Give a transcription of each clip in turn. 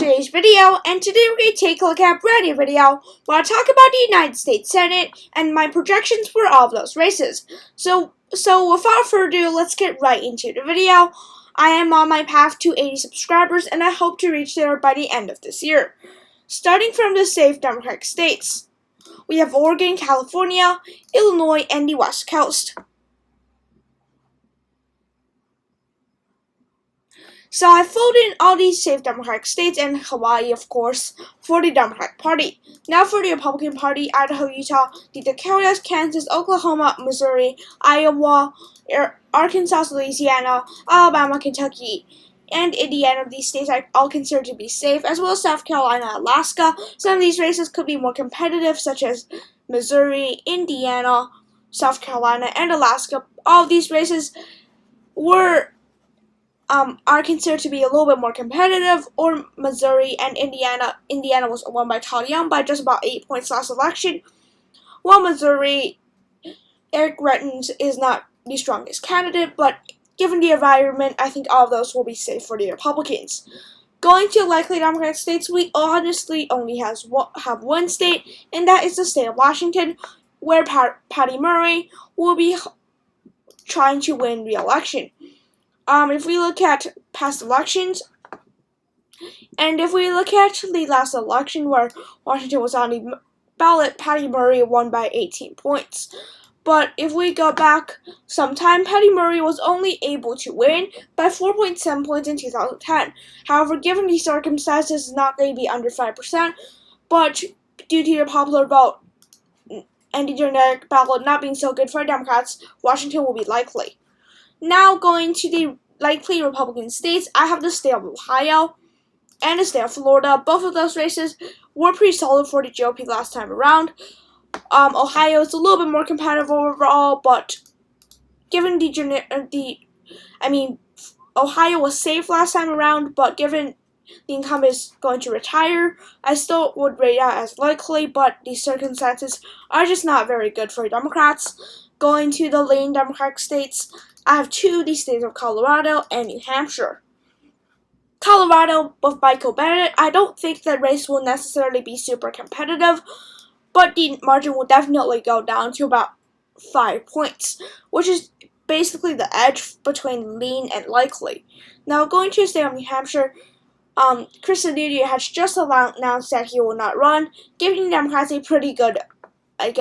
today's video, and today we're going to take a look at a brand new video where I'll talk about the United States Senate and my projections for all of those races. So without further ado, let's get right into the video. I am on my path to 80 subscribers, and I hope to reach there by the end of this year. Starting from the safe Democratic states, we have Oregon, California, Illinois, and the West Coast. So I filled in all these safe Democratic states and Hawaii, of course, for the Democratic Party. Now for the Republican Party, Idaho, Utah, the Dakotas, Kansas, Oklahoma, Missouri, Iowa, Arkansas, Louisiana, Alabama, Kentucky, and Indiana. These states are all considered to be safe, as well as South Carolina, Alaska. Some of these races could be more competitive, such as Missouri, Indiana, South Carolina, and Alaska. All of these races are considered to be a little bit more competitive, or Missouri and Indiana. Indiana was won by Todd Young by just about 8 points last election, while Missouri, Eric Greitens is not the strongest candidate, but given the environment, I think all of those will be safe for the Republicans. Going to likely Democratic states, we honestly only have one state, and that is the state of Washington, where Patty Murray will be trying to win re-election. If we look at past elections, and if we look at the last election where Washington was on the ballot, Patty Murray won by 18 points. But if we go back sometime, Patty Murray was only able to win by 4.7 points in 2010. However, given the circumstances, it's not going to be under 5%, but due to the popular vote and the generic ballot not being so good for Democrats, Washington will be likely. Now going to the likely Republican states, I have the state of Ohio and the state of Florida. Both of those races were pretty solid for the GOP last time around. Ohio is a little bit more competitive overall, but given Ohio was safe last time around, but given the incumbent is going to retire, I still would rate that as likely, but the circumstances are just not very good for Democrats. Going to the lean Democratic states, I have the states of Colorado and New Hampshire. Colorado, with Michael Bennet, I don't think the race will necessarily be super competitive, but the margin will definitely go down to about 5 points, which is basically the edge between lean and likely. Now, going to the state of New Hampshire, Chris Sununu has just announced that he will not run, giving the Democrats a pretty good,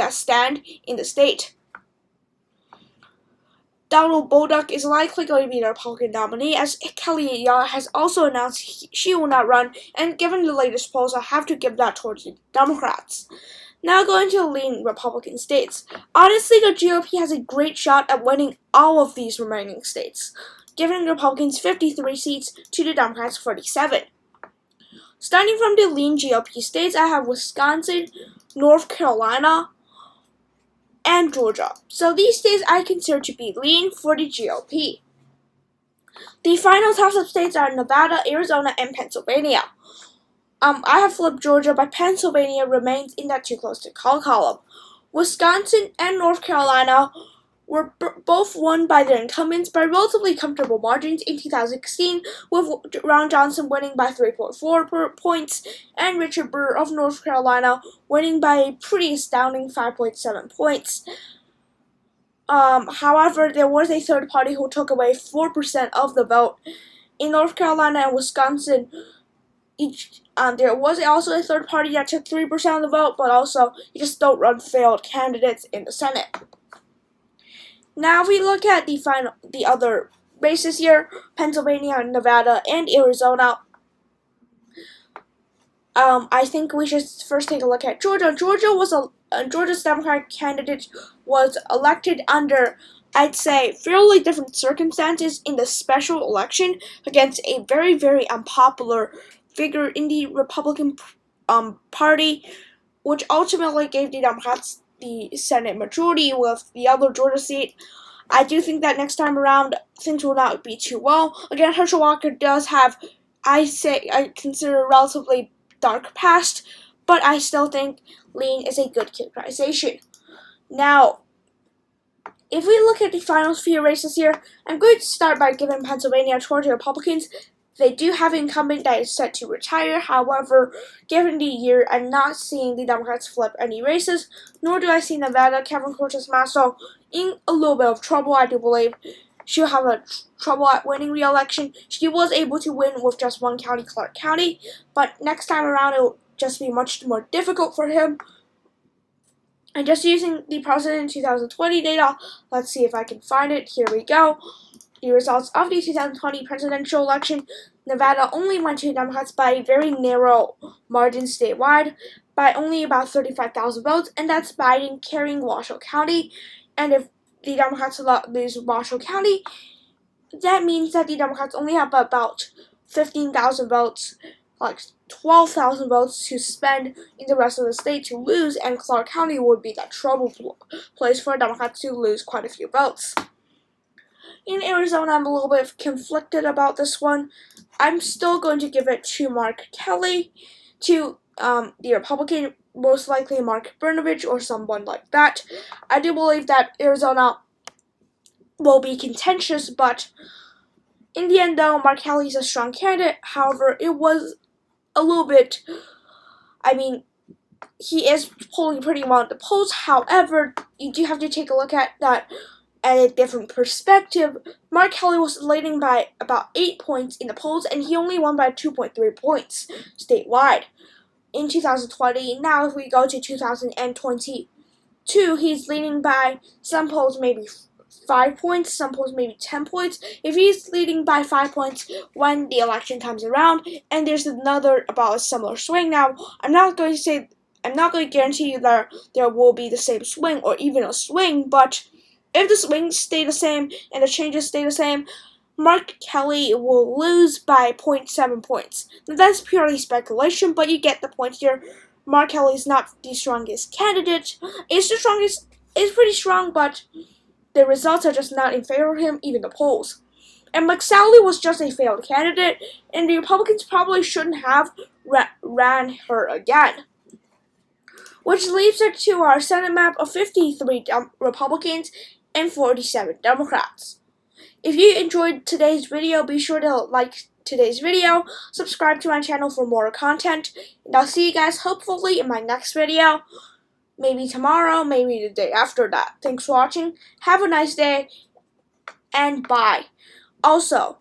stand in the state. Donald Bolduc is likely going to be the Republican nominee, as Kelly Ayotte has also announced she will not run, and given the latest polls, I have to give that towards the Democrats. Now going to the lean Republican states. Honestly, the GOP has a great shot at winning all of these remaining states, giving the Republicans 53 seats to the Democrats 47. Starting from the lean GOP states, I have Wisconsin, North Carolina, and Georgia. So these states I consider to be lean for the GOP. The final toss-up states are Nevada, Arizona, and Pennsylvania. I have flipped Georgia, but Pennsylvania remains in that too close to call column. Wisconsin and North Carolina were both won by their incumbents by relatively comfortable margins in 2016, with Ron Johnson winning by 3.4 points and Richard Burr of North Carolina winning by a pretty astounding 5.7 points. However, there was a third party who took away 4% of the vote. In North Carolina and Wisconsin, there was also a third party that took 3% of the vote, but also you just don't run failed candidates in the Senate. Now, if we look at the other races here, Pennsylvania, Nevada, and Arizona, I think we should first take a look at Georgia. Georgia's Democratic candidate was elected under, I'd say, fairly different circumstances in the special election against a very, very unpopular figure in the Republican Party, which ultimately gave the Democrats the Senate majority with the other Georgia seat. I do think that next time around, things will not be too well. Again, Herschel Walker does have, I consider a relatively dark past, but I still think lean is a good characterization. Now, if we look at the final few races here, I'm going to start by giving Pennsylvania towards the Republicans They do have an incumbent that is set to retire. However, given the year, I'm not seeing the Democrats flip any races, nor do I see Nevada, Kevin Cortez Masto, in a little bit of trouble. I do believe she'll have trouble at winning re-election. She was able to win with just one county, Clark County, but next time around it will just be much more difficult for him. And just using the President 2020 data, let's see if I can find it. Here we go. The results of the 2020 presidential election, Nevada only went to Democrats by a very narrow margin statewide, by only about 35,000 votes, and that's Biden carrying Washoe County. And if the Democrats lose Washoe County, that means that the Democrats only have about 15,000 votes, like 12,000 votes to spend in the rest of the state to lose, and Clark County would be that trouble place for Democrats to lose quite a few votes. In Arizona, I'm a little bit conflicted about this one. I'm still going to give it to Mark Kelly, to the Republican, most likely Mark Brnovich or someone like that. I do believe that Arizona will be contentious, but in the end, though, Mark Kelly is a strong candidate. However, it was a little bit, he is polling pretty well in the polls. However, you do have to take a look at that at a different perspective. Mark Kelly was leading by about 8 points in the polls, and he only won by 2.3 points statewide in 2020. Now, if we go to 2022, he's leading by some polls maybe 5 points, some polls maybe 10 points. If he's leading by 5 points when the election comes around, and there's another about a similar swing. Now, I'm not going to guarantee you that there will be the same swing or even a swing, but if the swings stay the same and the changes stay the same, Mark Kelly will lose by 0.7 points. Now, that's purely speculation, but you get the point here. Mark Kelly is not the strongest candidate. It's pretty strong, but the results are just not in favor of him, even the polls. And McSally was just a failed candidate, and the Republicans probably shouldn't have ran her again. Which leaves it to our Senate map of 53 Republicans and 47 Democrats. If you enjoyed today's video, be sure to like today's video, subscribe to my channel for more content, and I'll see you guys hopefully in my next video. Maybe tomorrow, maybe the day after that. Thanks for watching. Have a nice day, and bye. Also,